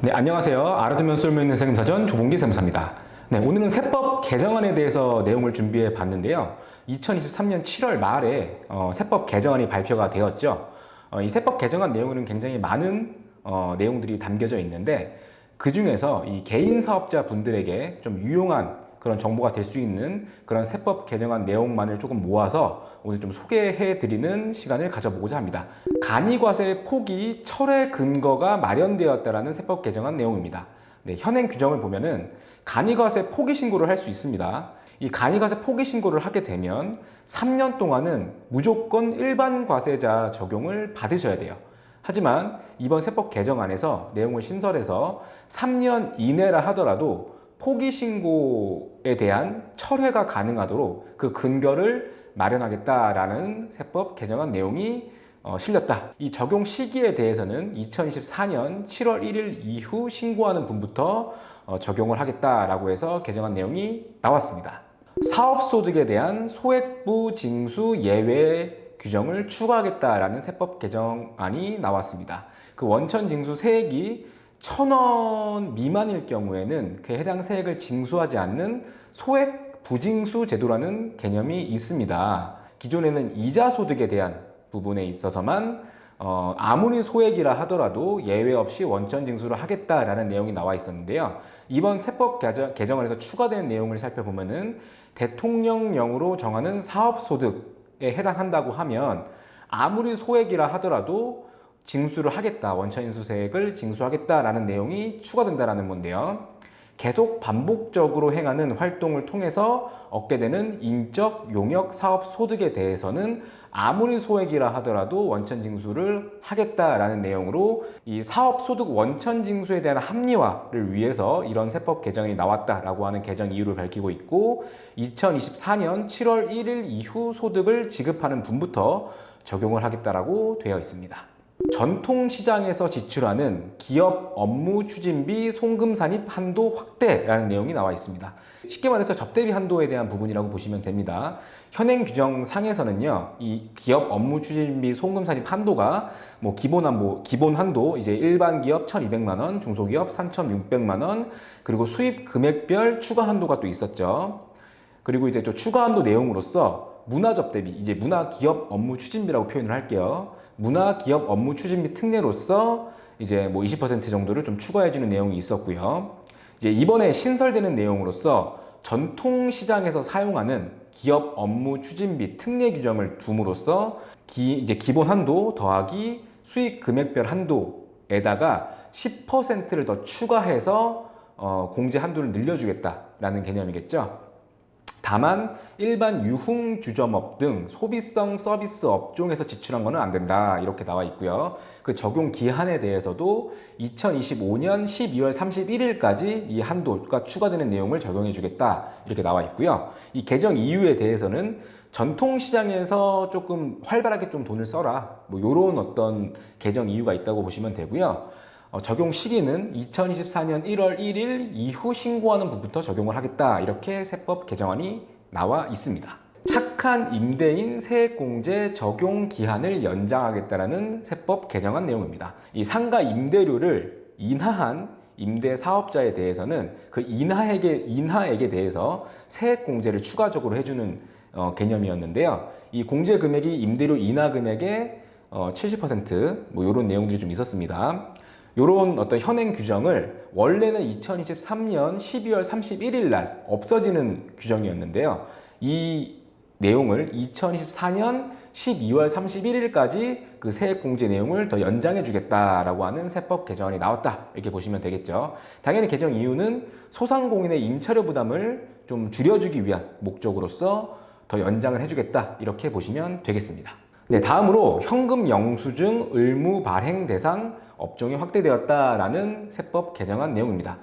네, 안녕하세요. 알아두면 쓸모있는 세금사전 조봉기 세무사입니다. 네, 오늘은 세법 개정안에 대해서 내용을 준비해 봤는데요. 2023년 7월 말에 세법 개정안이 발표가 되었죠. 이 세법 개정안 내용에는 굉장히 많은 내용들이 담겨져 있는데 그 중에서 이 개인 사업자 분들에게 좀 유용한 그런 정보가 될 수 있는 그런 세법 개정안 내용만을 조금 모아서 오늘 좀 소개해 드리는 시간을 가져보고자 합니다. 간이과세 포기 철회 근거가 마련되었다라는 세법 개정안 내용입니다. 네, 현행 규정을 보면은 간이과세 포기 신고를 할 수 있습니다. 이 간이과세 포기 신고를 하게 되면 3년 동안은 무조건 일반 과세자 적용을 받으셔야 돼요. 하지만 이번 세법 개정안에서 내용을 신설해서 3년 이내라 하더라도 포기 신고에 대한 철회가 가능하도록 그 근거를 마련하겠다라는 세법 개정안 내용이 실렸다. 이 적용 시기에 대해서는 2024년 7월 1일 이후 신고하는 분부터 적용을 하겠다라고 해서 개정안 내용이 나왔습니다. 사업소득에 대한 소액부 징수 예외 규정을 추가하겠다라는 세법 개정안이 나왔습니다. 그 원천 징수 세액이 1,000원 미만일 경우에는 그에 해당 세액을 징수하지 않는 소액 부징수 제도라는 개념이 있습니다. 기존에는 이자 소득에 대한 부분에 있어서만 아무리 소액이라 하더라도 예외 없이 원천 징수를 하겠다라는 내용이 나와 있었는데요. 이번 세법 개정안에서 추가된 내용을 살펴보면은 대통령령으로 정하는 사업소득에 해당한다고 하면 아무리 소액이라 하더라도 징수를 하겠다, 원천인수세액을 징수하겠다라는 내용이 추가된다라는 건데요. 계속 반복적으로 행하는 활동을 통해서 얻게 되는 인적 용역 사업 소득에 대해서는 아무리 소액이라 하더라도 원천 징수를 하겠다라는 내용으로 이 사업 소득 원천 징수에 대한 합리화를 위해서 이런 세법 개정이 나왔다라고 하는 개정 이유를 밝히고 있고 2024년 7월 1일 이후 소득을 지급하는 분부터 적용을 하겠다라고 되어 있습니다. 전통시장에서 지출하는 기업 업무 추진비 송금 산입 한도 확대라는 내용이 나와 있습니다. 쉽게 말해서 접대비 한도에 대한 부분이라고 보시면 됩니다. 현행 규정 상에서는요, 이 기업 업무 추진비 송금 산입 한도가 기본 한도 이제 일반 기업 1,200만 원, 중소기업 3,600만 원, 그리고 수입 금액별 추가 한도가 또 있었죠. 그리고 이제 또 추가 한도 내용으로서 문화 접대비, 이제 문화 기업 업무 추진비라고 표현을 할게요. 문화 기업 업무 추진비 특례로서 이제 20% 정도를 좀 추가해주는 내용이 있었고요. 이제 이번에 신설되는 내용으로서 전통시장에서 사용하는 기업 업무 추진비 특례 규정을 둠으로써 이제 기본 한도 더하기 수익 금액별 한도에다가 10%를 더 추가해서 공제 한도를 늘려주겠다라는 개념이겠죠. 다만 일반 유흥주점업 등 소비성 서비스 업종에서 지출한 것은 안 된다 이렇게 나와 있고요. 그 적용 기한에 대해서도 2025년 12월 31일까지 이 한도가 추가되는 내용을 적용해 주겠다 이렇게 나와 있고요. 이 개정 이유에 대해서는 전통시장에서 조금 활발하게 좀 돈을 써라 이런 어떤 개정 이유가 있다고 보시면 되고요. 적용 시기는 2024년 1월 1일 이후 신고하는 부부터 적용을 하겠다 이렇게 세법 개정안이 나와 있습니다. 착한 임대인 세액공제 적용 기한을 연장하겠다라는 세법 개정안 내용입니다. 이 상가 임대료를 인하한 임대 사업자에 대해서는 그 인하액에 대해서 세액공제를 추가적으로 해주는 개념이었는데요. 이 공제 금액이 임대료 인하 금액의 70% 이런 내용들이 좀 있었습니다. 이런 어떤 현행 규정을 원래는 2023년 12월 31일 날 없어지는 규정이었는데요. 이 내용을 2024년 12월 31일까지 그 세액공제 내용을 더 연장해 주겠다라고 하는 세법 개정안이 나왔다 이렇게 보시면 되겠죠. 당연히 개정 이유는 소상공인의 임차료 부담을 좀 줄여주기 위한 목적으로서 더 연장을 해주겠다 이렇게 보시면 되겠습니다. 네, 다음으로 현금 영수증 의무 발행 대상 업종이 확대되었다라는 세법 개정안 내용입니다.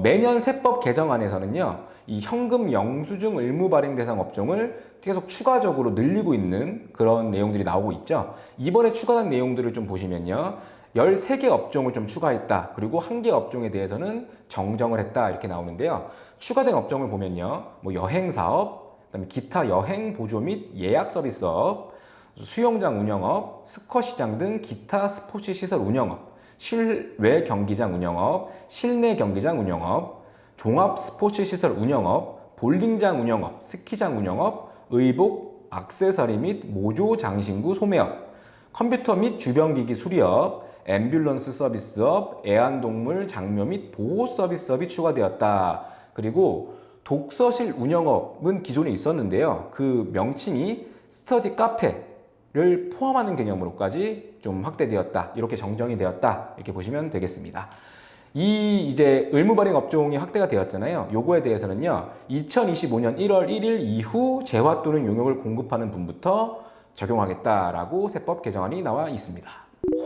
매년 세법 개정안에서는요, 이 현금 영수증 의무 발행 대상 업종을 계속 추가적으로 늘리고 있는 그런 내용들이 나오고 있죠. 이번에 추가한 내용들을 좀 보시면요, 13개 업종을 좀 추가했다. 그리고 1개 업종에 대해서는 정정을 했다. 이렇게 나오는데요. 추가된 업종을 보면요, 여행사업, 그다음에 기타 여행 보조 및 예약 서비스업, 수영장 운영업, 스쿼시장 등 기타 스포츠 시설 운영업, 실외 경기장 운영업, 실내 경기장 운영업, 종합 스포츠 시설 운영업, 볼링장 운영업, 스키장 운영업, 의복, 액세서리 및 모조 장신구 소매업, 컴퓨터 및 주변기기 수리업, 앰뷸런스 서비스업, 애완동물 장묘 및 보호 서비스업이 추가되었다. 그리고 독서실 운영업은 기존에 있었는데요. 그 명칭이 스터디 카페를 포함하는 개념으로까지 좀 확대되었다. 이렇게 정정이 되었다. 이렇게 보시면 되겠습니다. 이 이제 의무발행 업종이 확대가 되었잖아요. 요거에 대해서는요, 2025년 1월 1일 이후 재화 또는 용역을 공급하는 분부터 적용하겠다라고 세법 개정안이 나와 있습니다.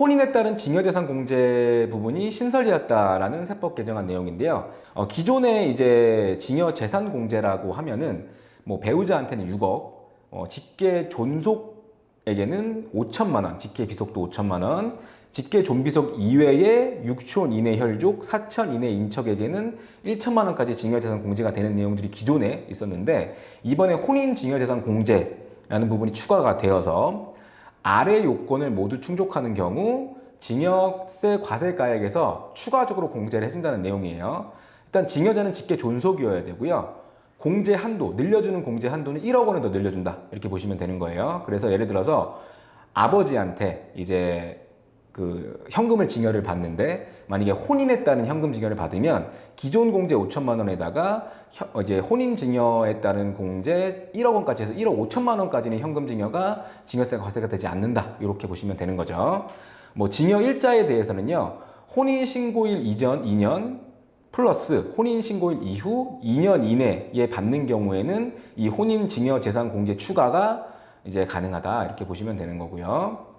혼인에 따른 징여재산 공제 부분이 신설되었다라는 세법 개정안 내용인데요. 기존에 이제 징여재산 공제라고 하면은 뭐 배우자한테는 6억, 직계 존속에게는 5천만 원, 직계 비속도 5천만 원, 직계 존비속 이외에 6촌 이내 혈족, 4천 이내 인척에게는 1천만 원까지 징여재산 공제가 되는 내용들이 기존에 있었는데, 이번에 혼인 징여재산 공제라는 부분이 추가가 되어서 아래 요건을 모두 충족하는 경우 징역세 과세가액에서 추가적으로 공제를 해준다는 내용이에요. 일단 징여자는 직계 존속이어야 되고요. 공제 한도, 늘려주는 공제 한도는 1억 원을 더 늘려준다. 이렇게 보시면 되는 거예요. 그래서 예를 들어서 아버지한테 이제 그 현금을 징여를 받는데, 만약에 혼인에 따른 현금 징여를 받으면 기존 공제 5천만 원에다가 이제 혼인 징여에 따른 공제 1억 원까지 해서 1억 5천만 원까지는 현금 징여가 징여세가 과세가 되지 않는다. 이렇게 보시면 되는 거죠. 뭐 징여 일자에 대해서는요, 혼인 신고일 이전 2년 플러스 혼인 신고일 이후 2년 이내에 받는 경우에는 이 혼인 징여 재산 공제 추가가 이제 가능하다. 이렇게 보시면 되는 거고요.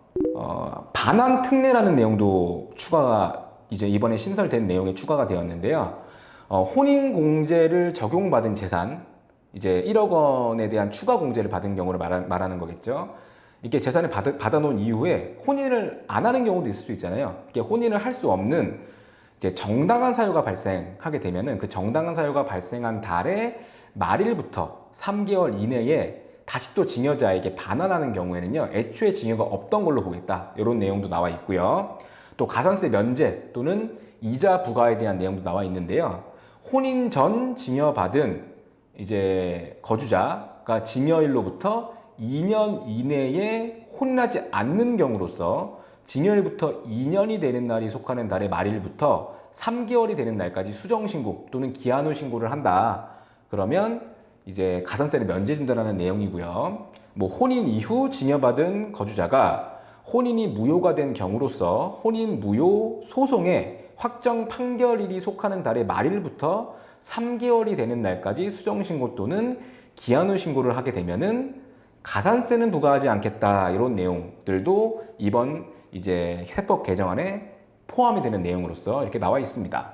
반환 특례라는 내용도 추가가 이제 이번에 신설된 내용에 추가가 되었는데요. 혼인 공제를 적용받은 재산, 이제 1억 원에 대한 추가 공제를 받은 경우를 말하는 거겠죠. 이렇게 재산을 받아놓은 이후에 혼인을 안 하는 경우도 있을 수 있잖아요. 이렇게 혼인을 할 수 없는 이제 정당한 사유가 발생하게 되면은 그 정당한 사유가 발생한 달의 말일부터 3개월 이내에 다시 또 징여자에게 반환하는 경우에는요, 애초에 징여가 없던 걸로 보겠다. 이런 내용도 나와 있고요. 또 가산세 면제 또는 이자 부과에 대한 내용도 나와 있는데요. 혼인 전 징여받은 이제 거주자가 징여일로부터 2년 이내에 혼인하지 않는 경우로서 징여일부터 2년이 되는 날이 속하는 달의 말일부터 3개월이 되는 날까지 수정신고 또는 기한 후 신고를 한다. 그러면 이제 가산세를 면제해준다는 내용이고요. 뭐 혼인 이후 징여받은 거주자가 혼인이 무효가 된 경우로서 혼인 무효 소송의 확정 판결일이 속하는 달의 말일부터 3개월이 되는 날까지 수정신고 또는 기한 후 신고를 하게 되면은 가산세는 부과하지 않겠다. 이런 내용들도 이번 이제 세법 개정안에 포함이 되는 내용으로서 이렇게 나와 있습니다.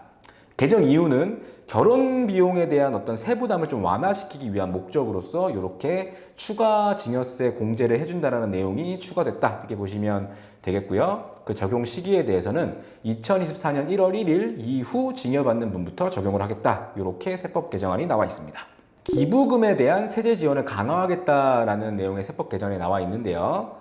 개정 이유는 결혼 비용에 대한 어떤 세부담을 좀 완화시키기 위한 목적으로서 이렇게 추가 징여세 공제를 해준다는 내용이 추가됐다. 이렇게 보시면 되겠고요. 그 적용 시기에 대해서는 2024년 1월 1일 이후 징여받는 분부터 적용을 하겠다. 이렇게 세법 개정안이 나와 있습니다. 기부금에 대한 세제 지원을 강화하겠다라는 내용의 세법 개정안에 나와 있는데요.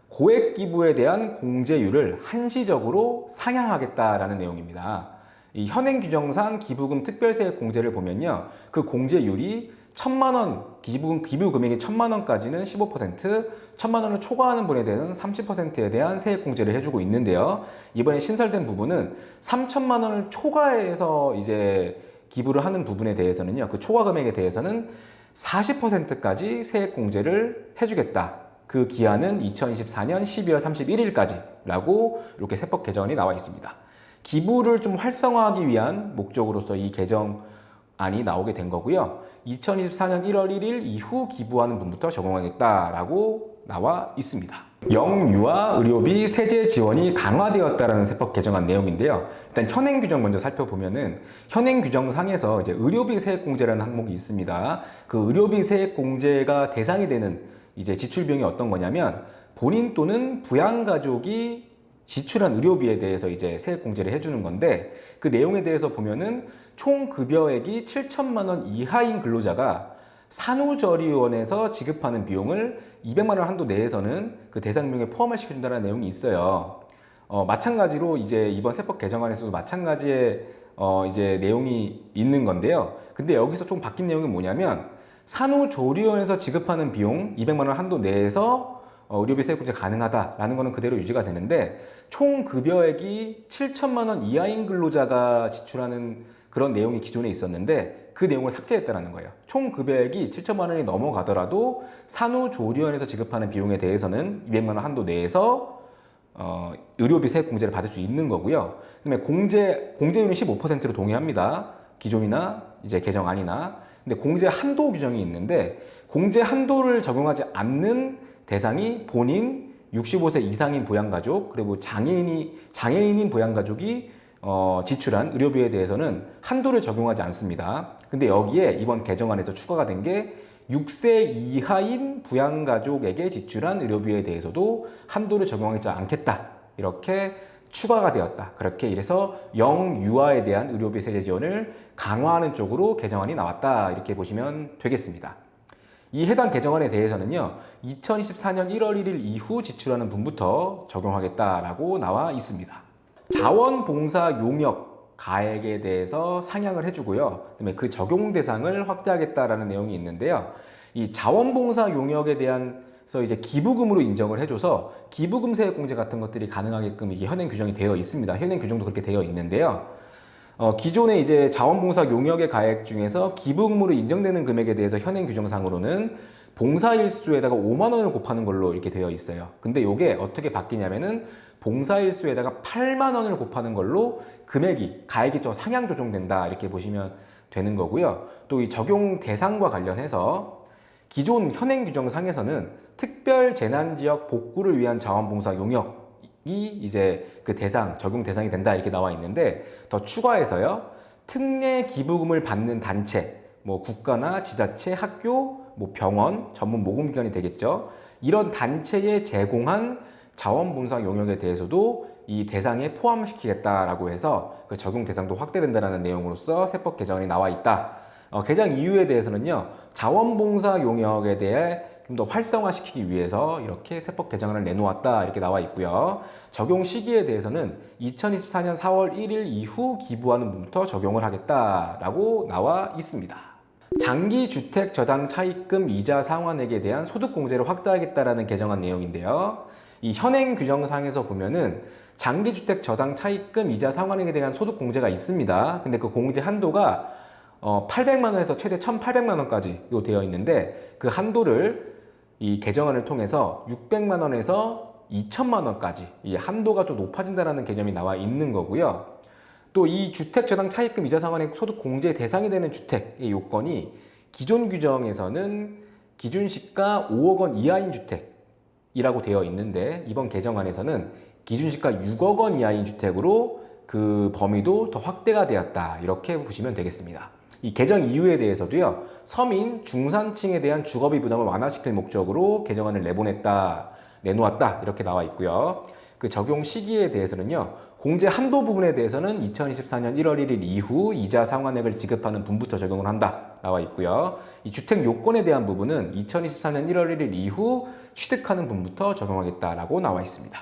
고액 기부에 대한 공제율을 한시적으로 상향하겠다라는 내용입니다. 이 현행 규정상 기부금 특별세액 공제를 보면요, 그 공제율이 1,000만 원, 기부 금액이 1,000만 원까지는 15%, 1,000만 원을 초과하는 분에 대해서는 30%에 대한 세액 공제를 해주고 있는데요. 이번에 신설된 부분은 3,000만 원을 초과해서 이제 기부를 하는 부분에 대해서는요, 그 초과 금액에 대해서는 40%까지 세액 공제를 해주겠다. 그 기한은 2024년 12월 31일까지라고 이렇게 세법 개정안이 나와 있습니다. 기부를 좀 활성화하기 위한 목적으로서 이 개정안이 나오게 된 거고요. 2024년 1월 1일 이후 기부하는 분부터 적용하겠다라고 나와 있습니다. 영유아 의료비 세제 지원이 강화되었다라는 세법 개정안 내용인데요. 일단 현행 규정 먼저 살펴보면은 현행 규정상에서 이제 의료비 세액 공제라는 항목이 있습니다. 그 의료비 세액 공제가 대상이 되는 이제 지출 비용이 어떤 거냐면 본인 또는 부양가족이 지출한 의료비에 대해서 이제 세액 공제를 해주는 건데, 그 내용에 대해서 보면은 총 급여액이 7천만 원 이하인 근로자가 산후조리원에서 지급하는 비용을 200만 원 한도 내에서는 그 대상 비용에 포함을 시켜준다는 내용이 있어요. 마찬가지로 이제 이번 세법 개정안에서도 마찬가지의 이제 내용이 있는 건데요. 근데 여기서 좀 바뀐 내용이 뭐냐면 산후조리원에서 지급하는 비용 200만 원 한도 내에서 의료비 세액공제 가능하다라는 거는 그대로 유지가 되는데 총 급여액이 7천만 원 이하인 근로자가 지출하는 그런 내용이 기존에 있었는데 그 내용을 삭제했다는 거예요. 총 급여액이 7천만 원이 넘어가더라도 산후조리원에서 지급하는 비용에 대해서는 200만 원 한도 내에서 의료비 세액 공제를 받을 수 있는 거고요. 그다음에 공제율은 15%로 동일합니다. 기존이나 이제 개정안이나. 근데 공제 한도 규정이 있는데 공제 한도를 적용하지 않는 대상이 본인 65세 이상인 부양가족 그리고 장애인인 부양가족이 지출한 의료비에 대해서는 한도를 적용하지 않습니다. 근데 여기에 이번 개정안에서 추가가 된 게 6세 이하인 부양가족에게 지출한 의료비에 대해서도 한도를 적용하지 않겠다. 이렇게 추가가 되었다. 그렇게 이래서 영유아에 대한 의료비 세제 지원을 강화하는 쪽으로 개정안이 나왔다. 이렇게 보시면 되겠습니다. 이 해당 개정안에 대해서는요, 2024년 1월 1일 이후 지출하는 분부터 적용하겠다라고 나와 있습니다. 자원봉사 용역 가액에 대해서 상향을 해주고요. 그다음에 그 적용 대상을 확대하겠다라는 내용이 있는데요. 이 자원봉사 용역에 대한서 이제 기부금으로 인정을 해줘서 기부금 세액 공제 같은 것들이 가능하게끔 이게 현행 규정이 되어 있습니다. 현행 규정도 그렇게 되어 있는데요. 기존의 이제 자원봉사 용역의 가액 중에서 기부금으로 인정되는 금액에 대해서 현행 규정상으로는 봉사일수에다가 5만 원을 곱하는 걸로 이렇게 되어 있어요. 근데 이게 어떻게 바뀌냐면은 봉사일수에다가 8만 원을 곱하는 걸로 가액이 좀 상향 조정된다 이렇게 보시면 되는 거고요. 또 이 적용 대상과 관련해서 기존 현행 규정상에서는 특별 재난지역 복구를 위한 자원봉사 용역이 이제 그 적용 대상이 된다 이렇게 나와 있는데 더 추가해서요. 특례 기부금을 받는 단체, 뭐 국가나 지자체, 학교, 뭐 병원, 전문 모금기관이 되겠죠. 이런 단체에 제공한 자원봉사 용역에 대해서도 이 대상에 포함시키겠다라고 해서 그 적용 대상도 확대된다는 내용으로서 세법 개정안이 나와 있다. 개정 이유에 대해서는요, 자원봉사 용역에 대해 좀 더 활성화시키기 위해서 이렇게 세법 개정안을 내놓았다 이렇게 나와 있고요. 적용 시기에 대해서는 2024년 4월 1일 이후 기부하는 분부터 적용을 하겠다라고 나와 있습니다. 장기주택 저당 차입금 이자 상환액에 대한 소득공제를 확대하겠다라는 개정안 내용인데요. 이 현행 규정상에서 보면은 장기주택 저당 차입금 이자 상환액에 대한 소득공제가 있습니다. 근데 그 공제 한도가 800만 원에서 최대 1,800만 원까지 되어 있는데 그 한도를 이 개정안을 통해서 600만 원에서 2천만 원까지 이 한도가 좀 높아진다는 개념이 나와 있는 거고요. 또 이 주택 저당 차입금 이자 상환액 소득 공제 대상이 되는 주택의 요건이 기존 규정에서는 기준시가 5억 원 이하인 주택이라고 되어 있는데 이번 개정안에서는 기준시가 6억 원 이하인 주택으로 그 범위도 더 확대가 되었다 이렇게 보시면 되겠습니다. 이 개정 이유에 대해서도요, 서민, 중산층에 대한 주거비 부담을 완화시킬 목적으로 개정안을 내놓았다 이렇게 나와 있고요. 그 적용 시기에 대해서는요, 공제 한도 부분에 대해서는 2024년 1월 1일 이후 이자 상환액을 지급하는 분부터 적용을 한다 나와 있고요. 이 주택 요건에 대한 부분은 2024년 1월 1일 이후 취득하는 분부터 적용하겠다라고 나와 있습니다.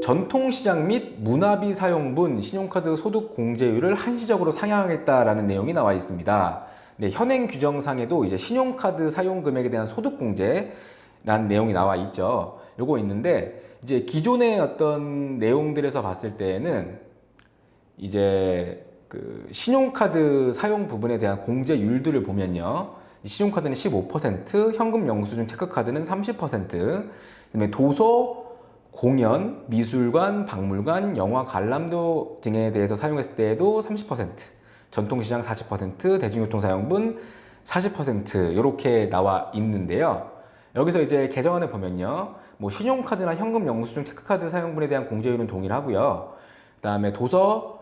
전통시장 및 문화비 사용분 신용카드 소득 공제율을 한시적으로 상향하겠다라는 내용이 나와 있습니다. 네, 현행 규정상에도 이제 신용카드 사용 금액에 대한 소득 공제라는 내용이 나와 있죠. 요거 있는데 이제 기존의 어떤 내용들에서 봤을 때에는 이제 그 신용카드 사용 부분에 대한 공제율들을 보면요. 신용카드는 15%, 현금 영수증 체크카드는 30%, 그다음에 도서, 공연, 미술관, 박물관, 영화 관람도 등에 대해서 사용했을 때에도 30%, 전통시장 40%, 대중교통 사용분 40% 이렇게 나와 있는데요. 여기서 이제 개정안을 보면요, 뭐 신용카드나 현금 영수증 체크카드 사용분에 대한 공제율은 동일하고요. 그다음에 도서,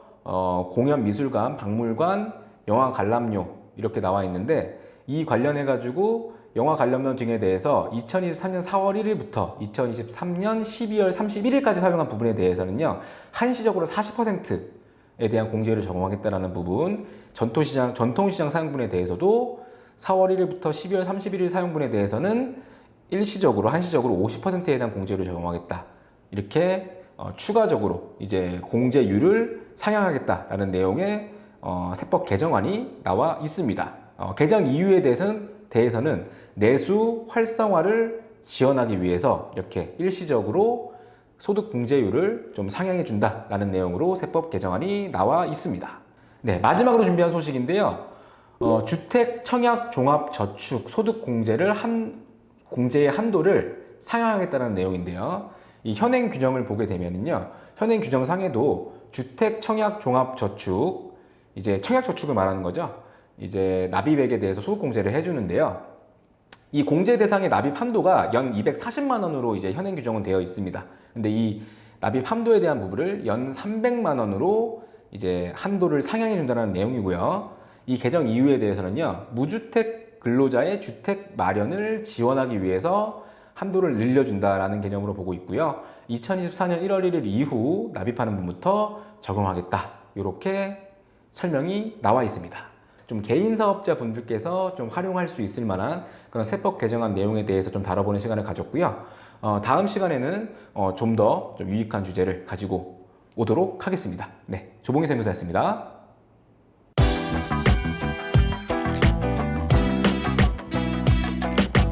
공연, 미술관, 박물관, 영화 관람료 이렇게 나와 있는데 이 관련해 가지고 영화 관람료 등에 대해서 2023년 4월 1일부터 2023년 12월 31일까지 사용한 부분에 대해서는요, 한시적으로 40%에 대한 공제율을 적용하겠다는 부분, 전통시장 사용분에 대해서도 4월 1일부터 12월 31일 사용분에 대해서는 한시적으로 50%에 대한 공제율을 적용하겠다. 이렇게 추가적으로 이제 공제율을 상향하겠다라는 내용의 세법 개정안이 나와 있습니다. 개정 이유에 대해서는 내수 활성화를 지원하기 위해서 이렇게 일시적으로 소득 공제율을 좀 상향해 준다라는 내용으로 세법 개정안이 나와 있습니다. 네, 마지막으로 준비한 소식인데요. 주택 청약 종합 저축 소득 공제의 한도를 상향하겠다는 내용인데요. 이 현행 규정을 보게 되면요. 현행 규정상에도 주택 청약 종합 저축, 이제 청약 저축을 말하는 거죠. 이제 납입액에 대해서 소득 공제를 해주는데요. 이 공제 대상의 납입 한도가 연 240만 원으로 이제 현행 규정은 되어 있습니다. 근데 이 납입 한도에 대한 부분을 연 300만 원으로 이제 한도를 상향해 준다는 내용이고요. 이 개정 이유에 대해서는요. 무주택 근로자의 주택 마련을 지원하기 위해서 한도를 늘려준다라는 개념으로 보고 있고요. 2024년 1월 1일 이후 납입하는 분부터 적용하겠다. 이렇게 설명이 나와 있습니다. 좀 개인 사업자 분들께서 좀 활용할 수 있을 만한 그런 세법 개정안 내용에 대해서 좀 다뤄보는 시간을 가졌고요. 다음 시간에는 좀 더 좀 유익한 주제를 가지고 오도록 하겠습니다. 네, 조봉희 세무사였습니다.